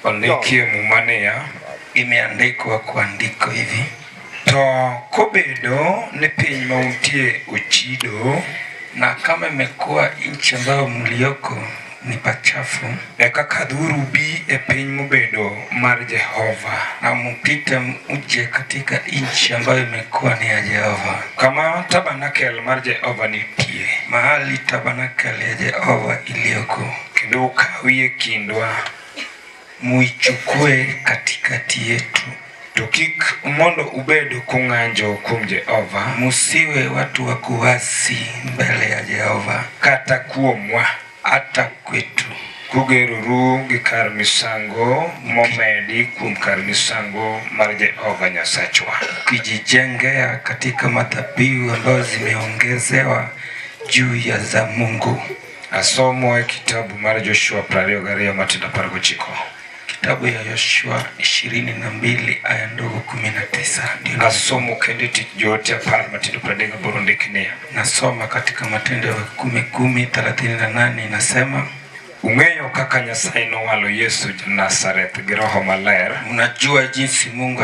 Ondikie mumania imeandikwa kwa andiko hivi. To kobedo ni piny mauntie uchido na kama imekuwa nchi ambayo mlioko ni pachafu, kaka dhuru bi e piny mobedo mar Jehova na mpite uje katika nchi ambayo imekuwa ni ya Jehova. Kama tabernakel mar Jehova nitie, mahali tabernakel ya Jehova iliyoko, kendo ukawie kindwa muichukue katikati yetu. Tukik mondo ubedo kung'anjo kum Jehova, musiwe watu wa kuasi mbele ya Jehova kata kuomwa hata kwetu. Kugeruru gikar misango momedi kum kar misango mar Jehova Nyasachwa, kijijengea katika madhabihu ambayo zimeongezewa juu ya za Mungu. Asomo ya kitabu mar Joshua 22 Matendo 19. Kitabu ya Yoshua 22 aya ndogo 19. Ndio nasomo kende tijote par Matendo 22 ndikine. Nasoma katika Matendo ya 10:38 inasema, ung'eyo kaka Nyasaye nowalo Yesu Nazareth gi Roho Maler. Mnajua jinsi Mungu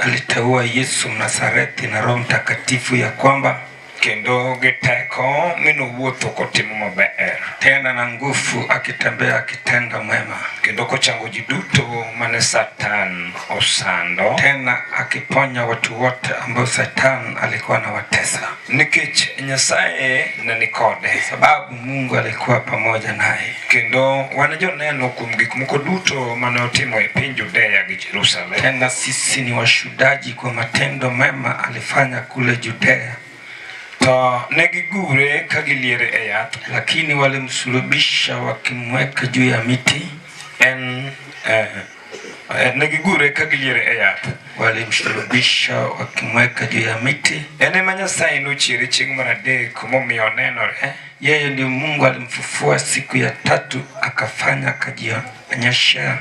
aliteua Yesu Nazareth na Roho Mtakatifu, ya kwamba kendo giteko minowuotho kotimo maber, tena na nguvu akitembea akitenda mwema, kendo kochango ji duto mane Satan osando, tena akiponya watu wote ambao Satan alikuwa anawatesa. Nikech Nyasaye na nikode, sababu Mungu alikuwa pamoja naye. Kendo wanajo neno kuom gik moko duto mane otimo e piny Judea gi Jerusalem. Tena sisi ni washuhudaji kwa matendo mema alifanya kule Judea. To negigure kagiliere e yath, lakini walimsulubisha wakimweka juu ya miti. Negigure kagiliere e yath, walimsulubisha wakimweka juu ya miti. Ene Nyasaye nochiere chieng' mar adek momiyo onenore. Yeye ndio Mungu alimfufua siku ya tatu akafanya akajionyesha.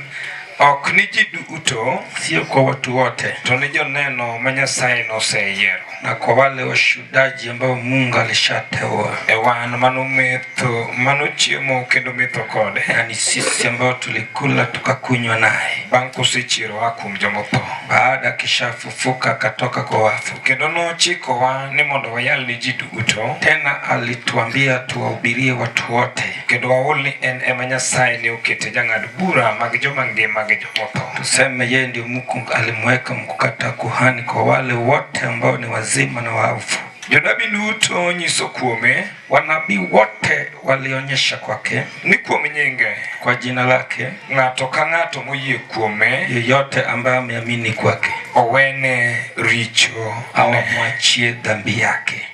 Ok ni ji duto, sio kwa watu wote, to ni joneno ma Nyasaye noseyiero, na kwa wale washuhudaji ambao Mungu alishateua. Wan manometho manochiemo kendo metho kode, yani sisi ambao tulikula tukakunywa naye bang' kosechiero kuom jomotho, baada kishafufuka akatoka kwa wafu. Kendo nochikowa ni mondo wayal ni ji duto, tena alituambia tuwahubirie watu wote, kendo waol ni en ema Nyasaye ne okete jang'ad bura mag joma ngima gi jomotho. Tuseme yeye ndio Mungu alimweka mkukata kuhani kwa wale wote ambao ni wazima na wafu. Jonabi duto nyiso kuome, wanabii wote walionyesha kwake ni kuome nyinge, kwa jina lake, ng'ato ka ng'ato moyie kuome, yeyote ambaye ameamini kwake, owene richo au mwachie dhambi yake.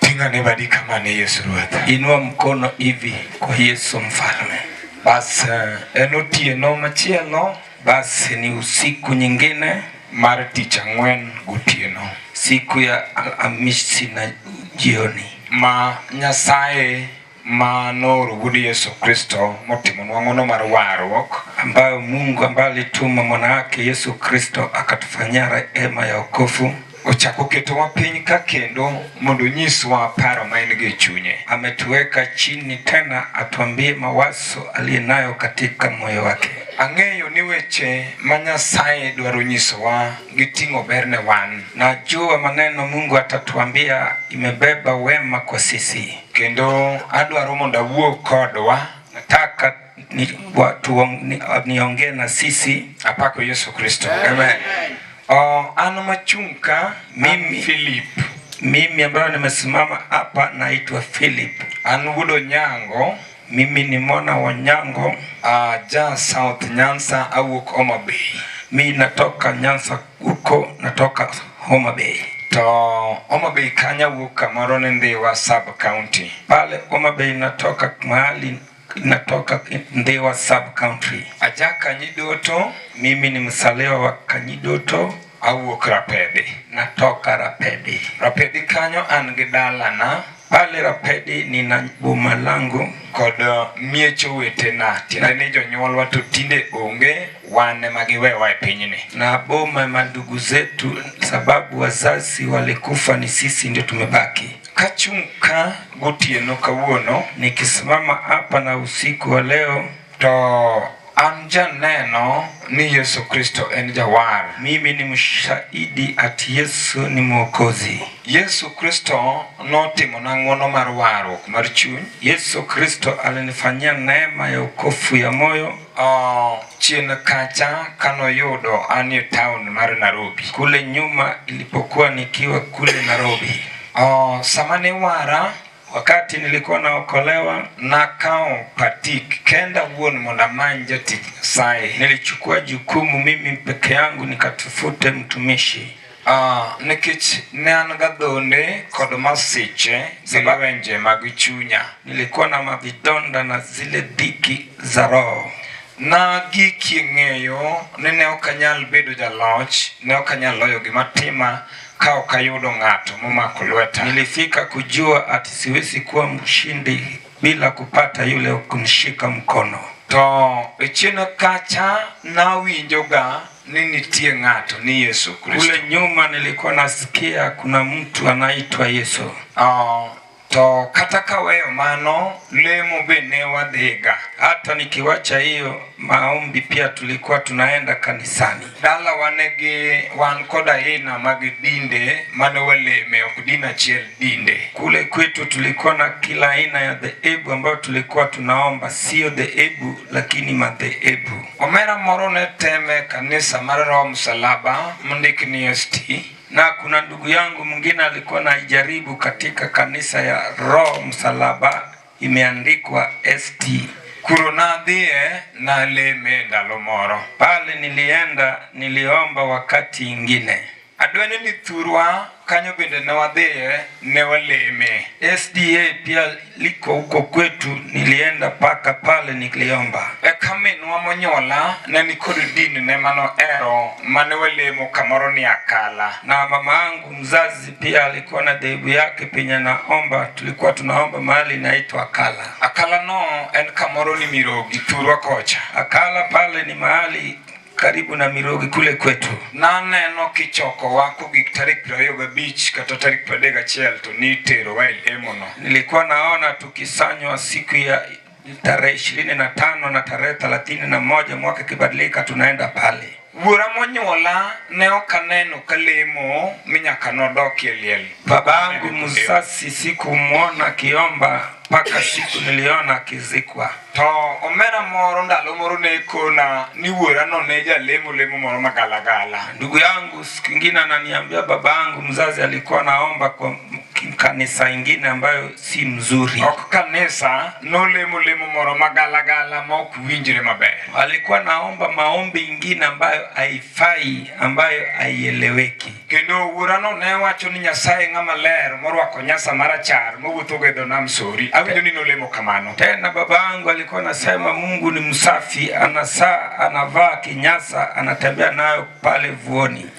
Tingane badi kama ni Yesu Ruoth. Inua mkono hivi kwa Yesu Mfalme. Basi enotieno machielo, basi ni usiku nyingine mar tich ang'wen gotieno, siku ya Alhamisi na jioni, ma Nyasaye manoro wuod Yesu Kristo motimo nwang'ono mar warruok, ambayo Mungu ambaye alituma mwana wake Yesu Kristo akatufanyia rehema ya wokovu, ochako ketowa piny ka kendo mondo nyiswa paro ma en gi chunye. Ametuweka chini tena atuambie mawazo aliyenayo katika moyo wake. Ang'eyo ni weche ma Nyasaye dwaro nyisowa giting'o berne wan. Najua maneno Mungu atatuambia imebeba wema kwa sisi, kendo adwaro mondo awuo kodwa. Nataka niongee na sisi. Apako Yesu Kristo. Amen. Ano machunka mimi Philip. Mimi ambayo nimesimama hapa naitwa Philip. Wuod Nyango. Mimi ni mwana wa Nyango. Ja South Nyanza awuok Homa Bay. Mimi natoka Nyanza huko, natoka Homa Bay. To Homa Bay kanya wuok kamoro ni Ndhiwa sub county. Pale Homa Bay natoka mahali natoka Ndhiwa sub country. Ajaka Nyidoto. Mimi ni msalewa wa Kanyidoto. Awuok Rapedi. Natoka Rapedi. Rapedi kanyo an gi dalana. Pale Rapedi nina boma langu kod miecho wetena. Tiende ni jonyuolwa to tinde onge, wane magiwewa e pinyni. Na boma mandugu zetu, sababu wazazi walikufa, ni sisi ndio tumebaki. kachunka gotieno kawuono nikisimama hapa na usiku wa leo to anjaneno ni Yesu Kristo en jawar. Mimi ni mshahidi ati Yesu ni mwokozi. Yesu Kristo notimo na ng'wono mar warruok mar chuny. Yesu Kristo alinifanyia neema ya ukofu ya moyo chien kacha kanoyudo ani town mar Nairobi. Kule nyuma ilipokuwa nikiwa kule Nairobi. Samani wara wakati nilikuwa naokolewa na kao patik kenda wuon monda manja sai. Nilichukua jukumu mimi peke yangu nikatafute mtumishi. Nikech ne an gadhonde kod masiche ziliwenje mag chunya. Nilikuwa na mavidonda na zile dhiki za roho. Na giki ng'eyo ne ok anyal bedo jaloch, ne ok anyal loyo gima tima ka ok ayudo ng'ato momako lweta. Nilifika kujua ati siwezi kuwa mshindi bila kupata yule kunishika mkono. To chino kacha nawinjoga ni nitie ng'ato ni Yesu Kristo. Kule nyuma nilikuwa nasikia kuna mtu anaitwa Yesu. To kata kaweyo mano lemo bene wadhiga. Hata nikiwacha hiyo maombi pia tulikuwa tunaenda kanisani. Dala wan koda ina magidinde mane waleme okudina chiel dinde. Kule kwetu tulikuwa na kila aina ya dhehebu ambayo tulikuwa tunaomba, sio dhehebu lakini madhehebu. Omera moro ne teme kanisa mar Roho Msalaba mndikni ST. Na kuna ndugu yangu mwingine alikuwa naijaribu katika kanisa ya Roho Msalaba imeandikwa ST. Kuronadhie na leme ndalo moro. Pale niliomba wakati ingine. Adwene ni thurwa kanyo bende na wadhie ne waleme. SDA pia liko huko kwetu, nilienda paka pale niliomba. Kaminwa monyola ne nikodi dini ne mano ero mane walemo kamoro ni akala. Na mama angu mzazi pia alikuwa na dhehebu yake penye naomba, tulikuwa tunaomba mahali inaitwa Akala. Akala no en kamoro ni Mirogi thurwa kocha. Akala pale ni mahali karibu na Mirogi kule kwetu. Naneno kichoko wako gik tarik 25 kata tarik 31 to nitero wail emono. Nilikuwa naona tukisanywa siku ya tarehe 25 na tarehe 31 mwaka kibadilika tunaenda pale. Wura monyola ne okaneno kalemo minyaka nodokie liel. Babangu msasi sikumuona kiomba paka siku niliona kizikwa. To omera moro ndalo moro ne kona ni wura no neja lemo moro magalagala. Ndugu yangu siku nyingine ananiambia babangu mzazi alikuwa naomba kwa kanisa ingine ambayo si mzuri. Ok kanisa no lemo moro magalagala mokuwinjire maber. Alikuwa naomba maombi ingine ambayo haifai, ambayo haieleweki. Kendo wura no ne wacho ni Nyasaye ng'ama ler morwako nyasa marachar mowuotho gedho nam sori. Awinjo ni no lemo kamano. Tena babangu alikuwa nasema Mungu ni msafi, anavaa kinyasa, anatembea nayo pale vuoni.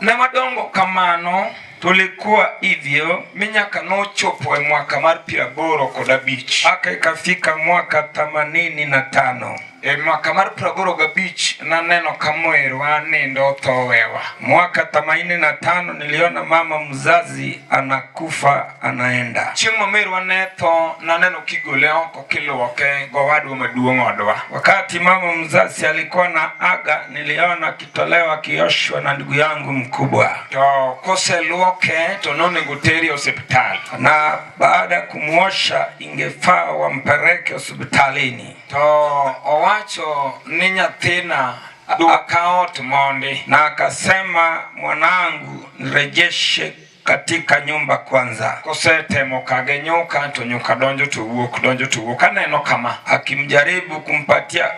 Ne madongo kamano tulikuwa hivyo minyaka no chopo mwaka mar 85. Aka ikafika mwaka 85. Mwaka mar 85 na neno kamweru anindo thowewa. Mwaka 85 niliona mama mzazi anakufa anaenda. Chieng' meru anetho na neno kigole oko kiluoke gowadu maduong' odwa. Wakati mama mzazi alikuwa na aga niliona kitolewa kioshwa na ndugu yangu mkubwa. To kose luoke to nonego teri hospitali. Na baada kumuosha ingefaa wampeleke hospitalini. To owacho ni nyathina dukaot mondi. Na akasema mwanangu nirejeshe katika nyumba kwanza. Kosetemo kagenyuka to nyuka donjo to wuok aneno kama. Akimjaribu kumpatia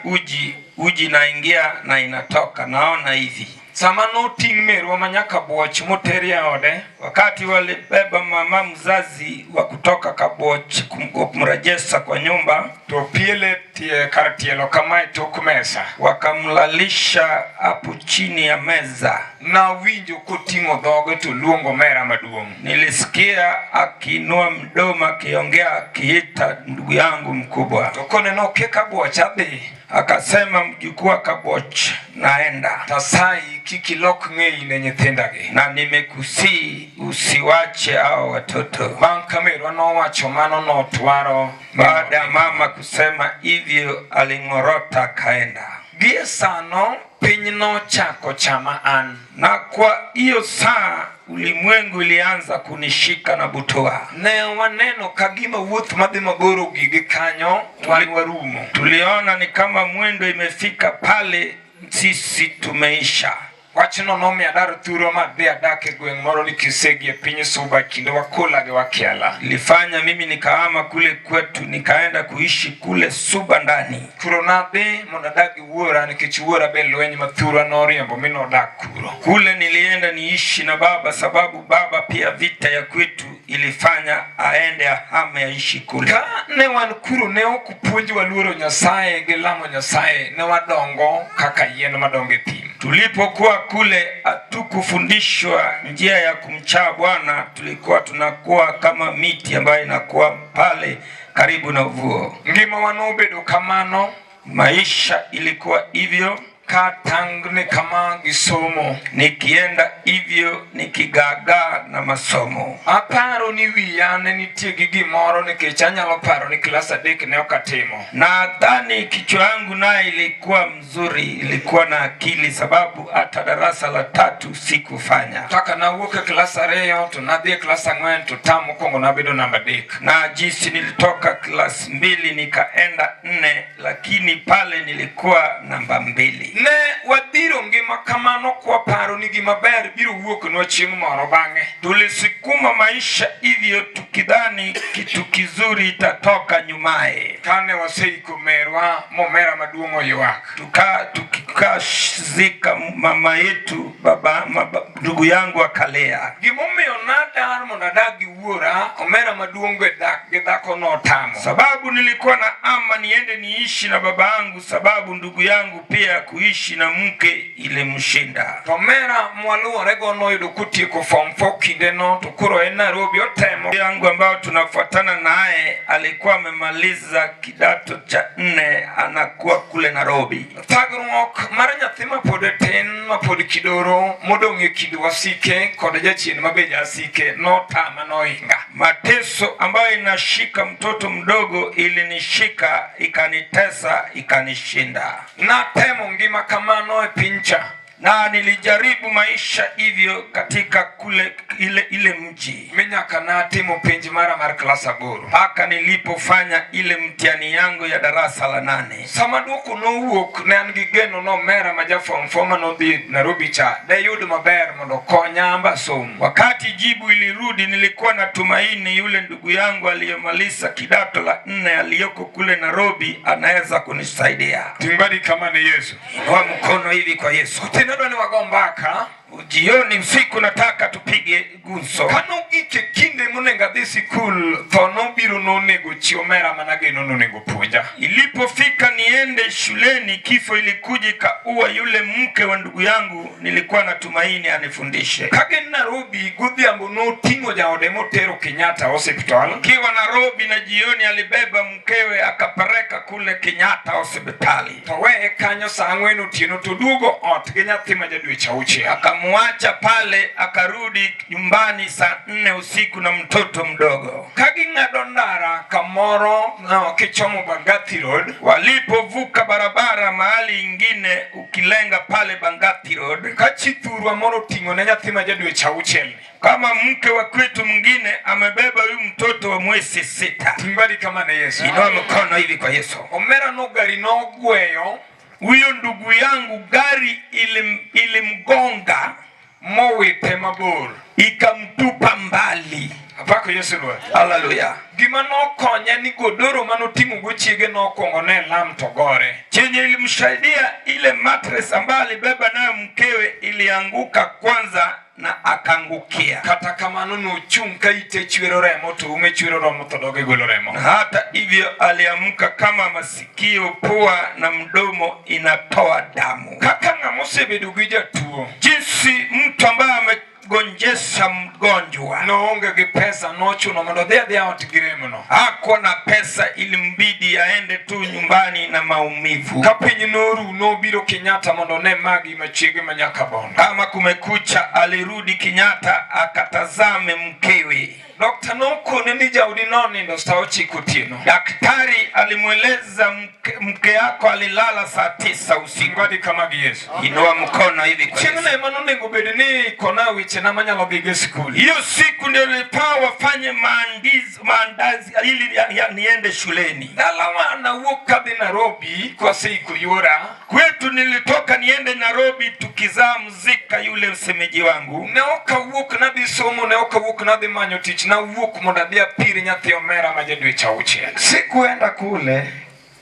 uji naingia na inatoka, naona hivi. Sama noting meru manyaka Kabuoch moteria ode. Wakati walibeba mama mzazi wa kutoka Kabuoch kumrejesha kwa nyumba, to piele tie kartielo kama itoku mesa. Wakamlalisha hapo chini ya meza. Na winjo kutingo dhoge to luongo mera maduong'. Nilisikia akiinua mdomo akiongea akiita ndugu yangu mkubwa. To kone no ke Kabuoch adhi. Akasema mjukuu akaboch, naenda. Tasai kikilok ng'ei ne nyithindagi. Na nimekusii usiwache hao watoto. Bang' ka merwa nowacho mano notwaro. Baada ya mama kusema hivyo aling'orota kaenda. Gie sano piny nochako chama an. Na kwa hiyo saa ulimwengu ilianza kunishika na butoa. Ne waneno kagima wuoth madhi maboro gigi kanyo warumo. Tuliona ni kama mwendo imefika pale sisi tumeisha. Wachno nomiya dar thuro madhi adak e gweng' moro ni Kisegi e piny Suba kinde wakola gi wakiala. Ilifanya mimi nikahama kule kwetu nikaenda kuishi kule Suba ndani. Kuro nadhi mondo adag gi wuora nikech wuora be lweny ma thurwa noriembo mi nodak kuro. Kule nilienda niishi na baba sababu baba pia vita ya kwetu ilifanya aende ahame aishi kule. Ka ne wan kuro ne ok puonjwa luoro Nyasaye gi lamo Nyasaye, ne wadongo kaka yien madongo e thim. Tulipokuwa kule hatukufundishwa njia ya kumcha Bwana, tulikuwa tunakuwa kama miti ambayo inakuwa pale karibu na uvuo. Ngima wanobedo kamano, maisha ilikuwa hivyo. Katangni kama gisomo, nikienda hivyo nikigaga na masomo. Aparo ni wiyane nitie gi gimoro nikech anyalo paro ni klas 3 ne okatimo. Nadhani kichwa yangu naye ilikuwa mzuri, ilikuwa na akili sababu hata darasa la 3 sikufanya. Taka na wuok e klas 2 to nadhi e klas 4 to tam mokwongo nabedo namba 3. Na jinsi nilitoka klas 2 nikaenda 4, lakini pale nilikuwa namba 2. Ne wadhiro ngima kamano kwa paro ni gima ber biro wuoknwa chieng' moro bang'e. Tulisukuma maisha hivyo tukidhani kitu kizuri itatoka nyumaye. Kane waseiko merwa momera maduong' oywak. Tukazika mama yetu, ndugu yangu akalea. Gimomiyo nadar mondo adag gi wuora, omera maduong' gi dhako notamo. Sababu nilikuwa na ama niende niishi na baba yangu sababu ndugu yangu pia kuishi na mke ilimshinda. Omera mwaluore go noyudo kutieko form 4 kinde no to kuro en Nairobi otemo. Yangu ambao tunafuatana naye alikuwa amemaliza kidato cha 4 anakuwa kule Nairobi. Thagruok mar nyathi ma pod tin ma pod kidoro modong' e kind wasike kod jachien mabe jasike notama noinga. Mateso ambayo inashika mtoto mdogo ilinishika, ikanitesa, ikanishinda. Na temo ngima kamano e pincha. Na nilijaribu maisha hivyo katika kule ile mji. Minyaka na timo penj mara mar klas 8. Haka nilipofanya ile mtihani yangu ya darasa la 8. Sama duoko no wuok ne an gi geno no mera ma ja form 4 no dhi Nairobi cha. De yud maber mondo konya amba somo. Wakati jibu ilirudi nilikuwa na tumaini yule ndugu yangu aliyemaliza kidato la 4 aliyoko kule Nairobi anaweza kunisaidia. Timbadi kama ni Yesu. Inua mkono hivi kwa Yesu. Tinadwani wagombaka. Jioni usiku nataka tupige gunso. Kano gike kinde munenga dhi sikul tono biro nonego chiomera manageno nonego puonja. Ilipofika niende shuleni kifo ilikuja kaua yule mke wa ndugu yangu, nilikuwa na tumaini anifundishe. Kage Nairobi godhiambo noting'o jaode motero Kenyatta hospital. Kiwa Nairobi na jioni alibeba mkewe akapeleka kule Kenyatta hospitali. To we kanyo saa 4 otieno to duogo ot gi nyathi ma jadweche 6. Akamwacha pale akarudi nyumbani saa 4 usiku na mtoto mdogo. Kagi ng'ado ndara kamoro kichomo Bangati Road. Walipovuka barabara mahali ingine ukilenga pale Bangati Road, kachithurwa moro ting'o ne nyathi ma jadweche 6. Kama mke wa kwetu mwingine amebeba huyu mtoto wa mwezi 6. Timbadi kama na Yesu. Inua mkono hivi kwa Yesu. Omera no gari no gweyo. Huyo ndugu yangu gari ilimgonga mowite mabor, ikamtupa mbali. Apako Yesu Lord. Hallelujah. Gima nokonye ni godoro manoting'o go chiege nokongo ne lam to gore. Chenye ilimsaidia ile mattress ambayo alibeba nayo mkewe ilianguka kwanza na akangukia. Kata kamano nochung' ka ite chwero remo to ume chwero romo to doge golo remo. Hata hivyo aliamka kama masikio, pua na mdomo inatoa damu. Kaka ng'ama osebedo gi jatuo, jinsi mtu ambaye gonjesha mgonjwa. Noonge gi pesa nochuno mondo dhi ot gi remono. Hakuwa na pesa, ilimbidi aende tu nyumbani na maumivu. Ka piny noru nobiro Kenyatta mondo ne magi machiege manyaka Bondo. Kama kumekucha alirudi Kenyatta akatazame mkewe. Dr. Nokone ni jaudi nonindo saa 9 otieno. Daktari alimweleza mke yako alilala saa 9 usiku. Ngwadi kama gi Yesu. Inua mkono hivi kwa Yesu. Chieng'ne mano nego bed ni kona weche na manyalo dhi skuli. Hiyo siku ndio nilipawa wafanye maandazi ili niende shuleni. Dalawa na wuok kadhi Nairobi kwa siku yora. Kwetu nilitoka niende Nairobi tukizaa mzika yule msemeji wangu. Ne oka wuok na dhi somo, ne oka wuok na dhi manyo tich, na wuok mondo adhi apiri nyathi omera ma jadweche 6. Sikuenda kule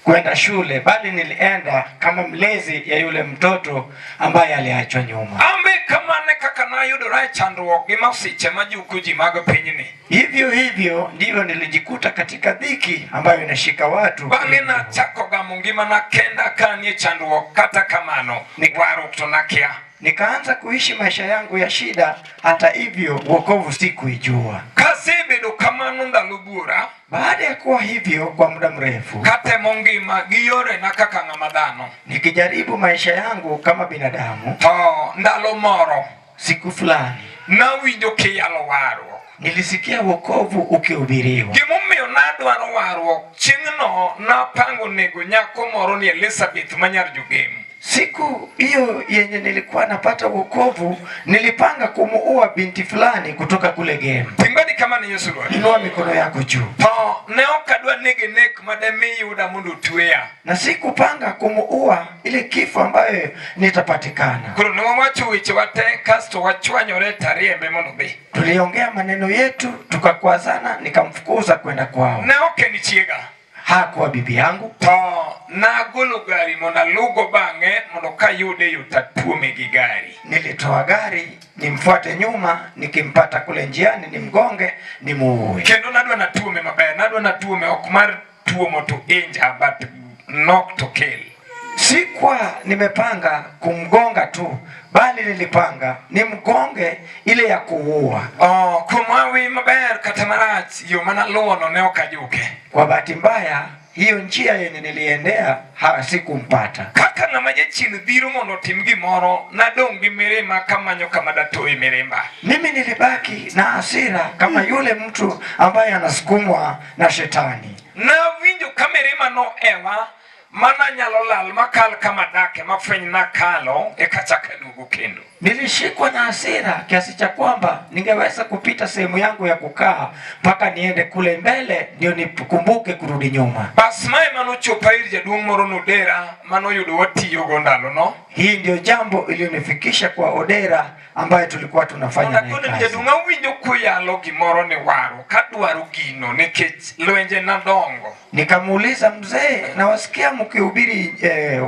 kwenda shule, bali nilienda kama mlezi ya yule mtoto ambaye aliachwa nyuma. Ambe kamane kaka nayudora chandruok gi masiche majuko ji mag pinyni. Hivyo ndivyo nilijikuta katika dhiki ambayo inashika watu. Bang'e nachako gamo ngimana kenda kanie chandruok, kata kamano warruok to nakia. Nikaanza kuishi maisha yangu ya shida. Hata hivyo wokovu sikuijua. Kasebedo kamano ndalo buora. Baada ya kuwa hivyo kwa muda mrefu, katemo ngima gi yore na kaka ng'ama dhano, nikijaribu maisha yangu kama binadamu, to ndalo moro siku fulani nawinjo kiyalo warruok. Nilisikia wokovu ukihubiriwa. Gimomiyo nadwaro warruok, chieng'no napango nego nyako moro ni Elizabeth manyar Jogem. Siku hiyo yenye nilikuwa napata wokovu, nilipanga kumuua binti fulani kutoka kule Gem. Tingoni kama ni Yesu Lord. Inua mikono yako juu. To ne okadwa nege nek mademi yuda mundu tuea. Na sikupanga kumuua ile kifo ambayo nitapatikana. Kuro ne wawacho weche wate kasto wachwanyore tariembe mondo be. Tuliongea maneno yetu, tukakwazana, nikamfukuza kwenda kwao. Ne okeni chiega. Hakuwa bibi yangu. To nagolo gari mona lugo bang'e mondo kayude yutatuome gi gari. Nilitoa gari nimfuate nyuma, nikimpata kule njiani nimgonge nimuue. Kendo nadwa natuome maber, nadwa natuome ok mar tuomo to inja but knock to kill. Sikuwa nimepanga kumgonga tu, bali nilipanga nimgonge ile ya kuua. Kumawi maber kata marach yo mana luono ne okajuke. Kwa bahati mbaya hiyo njia yenye niliendea sikumpata. Kaka na majechini biro mondo tim gimoro, nadong gi mirima kamanyo kama datoi mirimba. Mimi nilibaki na hasira kama yule mtu ambaye anasukumwa na shetani. Na winjo kamirima no ewa mana nyalo lal makal kama dake mafeny na kalo ekachaka dugu kendo. Nilishikwa na hasira kiasi cha kwamba ningeweza kupita sehemu yangu ya kukaa mpaka niende kule mbele ndio nikumbuke kurudi nyuma. Bas mae mano chopa ir jaduong' moro nodera mano yudo watiyo go ndalo no. Hii ndio jambo iliyonifikisha kwa Odera ambaye tulikuwa tunafanya naye kazi. Jaduong' winjo kuyalo gimoro ni waro kadwaro gino nikech lwenje nadongo. Nikamuuliza, mzee, nawasikia mkihubiri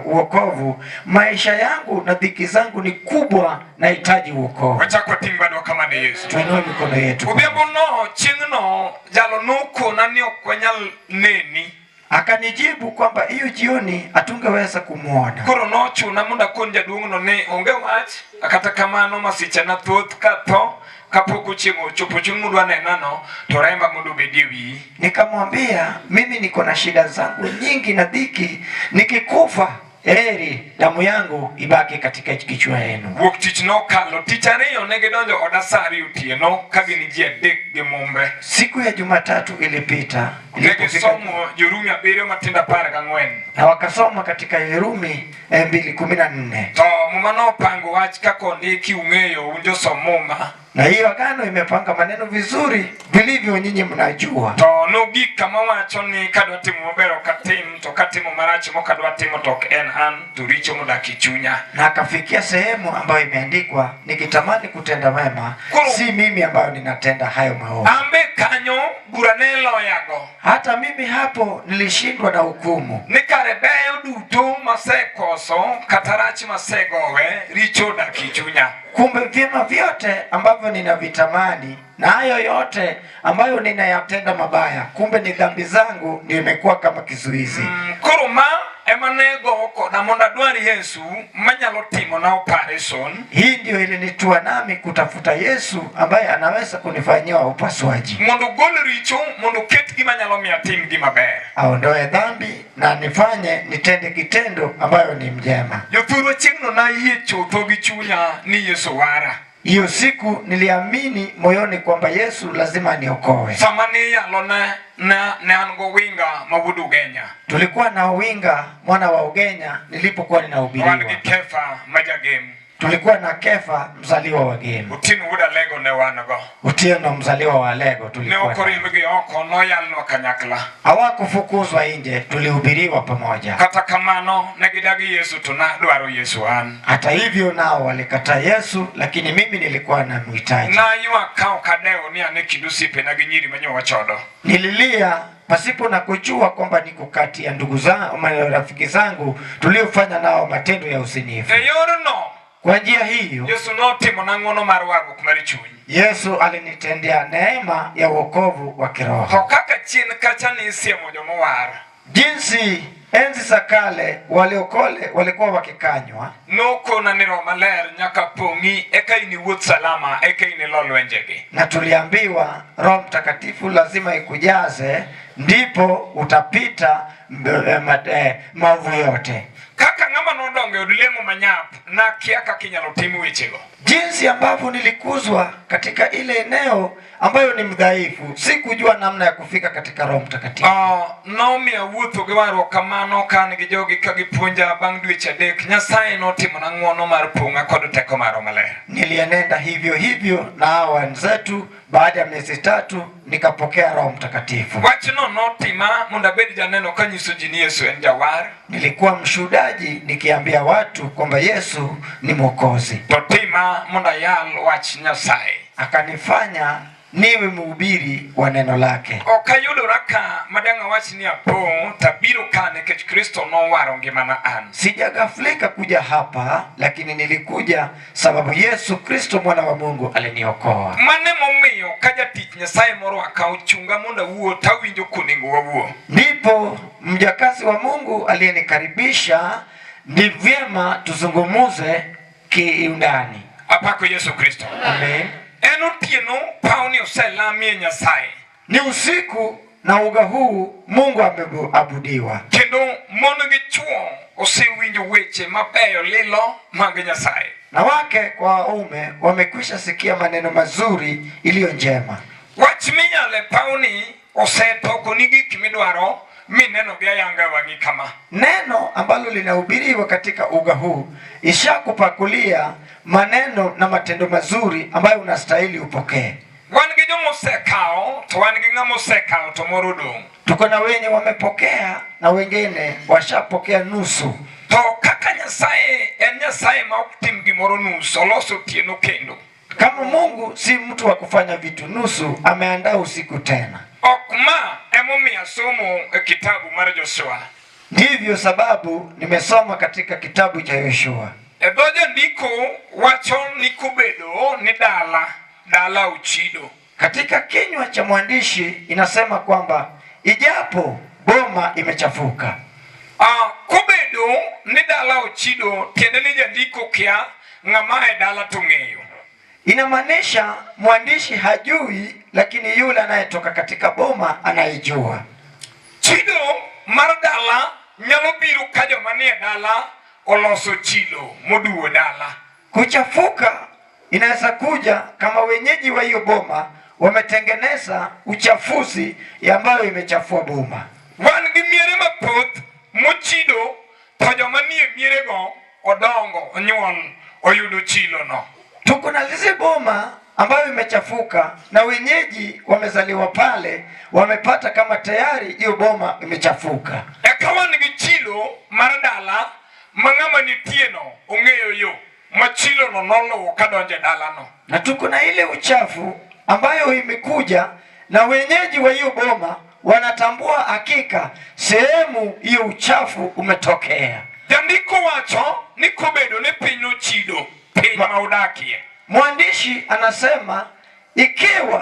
wokovu, maisha yangu na dhiki zangu ni kubwa, nahitaji wokovu. Wacha kwa timbado kama ni Yesu. Tuinue mikono yetu. Ubiambo no chieng'no jalo nuko na ni okwanyal neni. Akanijibu kwamba hiyo jioni hatungeweza kumuona. Koro nochuna munda kon jaduong' no ne onge wach, kata kamano masiche na thoth kato kapok ochieng' ochopo chieng' mudwa nenano to remba mondo bedie wiyi. Nikamwambia mimi niko na shida zangu nyingi na dhiki, nikikufa heri damu yangu ibaki katika kichwa yenu. Wuok tich nokalo, tich ariyo ne gidonjo oda saa 2 otieno ka gin ji adek gi mombe. Siku ya Jumatatu ilipita, gisomo Jorumi 7 matindo 14 na wakasoma katika Yerumi 2:14. To muma nopango wach kaka ondiki ung'eyo unjo somoma. Na hiyo agano imepanga maneno vizuri vilivyo nyinyi mnajua. To nogik kama wacho ni kadwa timo maber ok atim, to katimo marach mokadwa timo to ok en an, to richo modak e chunya. Na akafikia sehemu ambayo imeandikwa, nikitamani kutenda mema, si mimi ambayo ninatenda hayo maovu. Ambe kanyo bura ne loyago. Hata mimi hapo nilishindwa na hukumu. Nikare beyo duto masekoso kata rach masegowe richo odak e chunya. Kumbe vyema vyote ambavyo ninavitamani na hayo yote ambayo ninayatenda mabaya, kumbe ni dhambi zangu ndio imekuwa kama kizuizi. Kuruma emanego koda monda dwari Yesu manyalo timo na operation. Hii ndio ilinitua nami kutafuta Yesu ambaye anaweza kunifanyia upasuaji. Mondo gol richo, mondo ket gima nyalo miya tim gima ber. Aondoe dhambi na nifanye nitende kitendo ambayo ni njema. Jothurwa chieng'no na yie chutho gi chunya ni Yesu wara. Hiyo siku niliamini moyoni kwamba Yesu lazima niokoe. Samani yalo ne ango winga mabudu Ugenya. Tulikuwa na Winga mwana wa Ugenya nilipokuwa ninahubiriwa. Wangi Kefa majagem. Tulikuwa na Kefa mzaliwa wa Gemu. Utinu wuda Lego ne wanago. Utieno mzaliwa wa Lego Ne tulikuwa. okorimgi oko no yalno kanyakla. Hawakufukuzwa nje, tulihubiriwa pamoja. Kata kamano negidagi Yesu tuna dwaro Yesu an. Hata hivyo nao walikataa Yesu, lakini mimi nilikuwa na mhitaji. Na yua kao kadeo ni ane kidusipe na ginyiri manyo wachodo. Nililia pasipo na kujua kwamba niko kati ya ndugu zangu, marafiki zangu tuliofanya nao matendo ya usinifu. Eyorno. Kwa njia hiyo Yesu notimo nang'ono mar warruok mar chuny. Yesu alinitendea neema ya wokovu wa kiroho. To kaka chien kacha ni isiemo jomowar. Jinsi enzi za kale waliokole walikuwa wakikanywa, Nokona ni Roho Maler nyaka pong'i eka ini wuoth salama eka ini lo lwenjegi. na tuliambiwa Roho Mtakatifu lazima ikujaze ndipo utapita maovu yote. Kaka ng'ama nodonge od lemo manyap na kia kaka inyalo tim wechego. Jinsi ambavyo nilikuzwa katika ile eneo ambayo ni mdhaifu, sikujua namna ya kufika katika Roho Mtakatifu. Nomiya wuotho gi warruok kamano kan gi jogi ka gipuonja bang' dweche adek. Nyasaye notimo na ng'wono mar pong'a kod teko mar Roho Maler. Nilienenda hivyo hivyo na hao wenzetu. Baada ya miezi 3 nikapokea Roho Mtakatifu. Wachno notima mondo abed janeno kanyiso ji ni Yesu en jawar. Nilikuwa mshuhudaji nikiambia watu kwamba Yesu ni Mwokozi. To tima mondo ayal wach Nyasaye. Akanifanya niwe mhubiri wa neno lake. Okayudora ka madanga wach ni apo tabiro ka nikech Kristo nowaro ngimana an. Sijagaflika kuja hapa, lakini nilikuja sababu Yesu Kristo mwana wa Mungu aliniokoa. Mane momiyo ka jatich Nyasaye moro akaw chunga mondo awuo tawinjo kuningo wawuo. Ndipo mjakazi wa Mungu aliyenikaribisha, ni vyema tuzungumuze kiundani. Apako Yesu Kristo. Amen. En otieno pauni oselamie Nyasaye. Ni usiku na uga huu Mungu ameabudiwa. Kendo mon gi chuo osewinjo weche mabeyo lilo mag Nyasaye. Na wake kwa waume wamekwisha sikia maneno mazuri iliyo njema. Wach minyale pauni osetoko ni gik midwaro mineno gi ayanga wang'i kama. Neno ambalo linahubiriwa katika uga huu ishakupakulia maneno na matendo mazuri ambayo unastahili upokee. Wan gi jomosekao to wan gi ng'amosekao to moro dong'. Tuko na wenye wamepokea na wengine washapokea nusu. To kaka Nyasaye en Nyasaye ma ok tim gimoro nus, oloso otieno kendo. Kama Mungu si mtu wa kufanya vitu nusu, ameandaa usiku tena. Ok ma emomiyo somo kitabu mar Joshua. Ndivyo sababu nimesoma katika kitabu cha Yoshua. Edho jandiko wacho ni kubedo ni dala uchido. Katika kinywa cha mwandishi inasema kwamba ijapo boma imechafuka. Kubedo ni dala uchido tiende ni jandiko kia ng'ama e dala tong'eyo. Inamaanisha mwandishi hajui, lakini yule anayetoka katika boma anayejua. Chido mar dala nyalo biro ka joma nie dala oloso chido moduo dala. Kuchafuka inaweza kuja kama wenyeji wa hiyo boma wametengeneza uchafuzi ambayo imechafua boma. Wan gi miere mathoth mochido to joma nie mierego odongo onyuol oyudo chilo no. Tuko na zile boma ambayo imechafuka na wenyeji wamezaliwa pale, wamepata kama tayari hiyo boma imechafuka. Eka wan gi chilo mar dala mang'ama nitieno ong'eyo yo machilo no noluwo kadonje dala no. Na tuko na ile uchafu ambayo imekuja na wenyeji wa hiyo boma wanatambua hakika sehemu hiyo uchafu umetokea. Jandiko wacho ni kubedo ni piny ochido, piny ma udakie. Mwandishi anasema ikiwa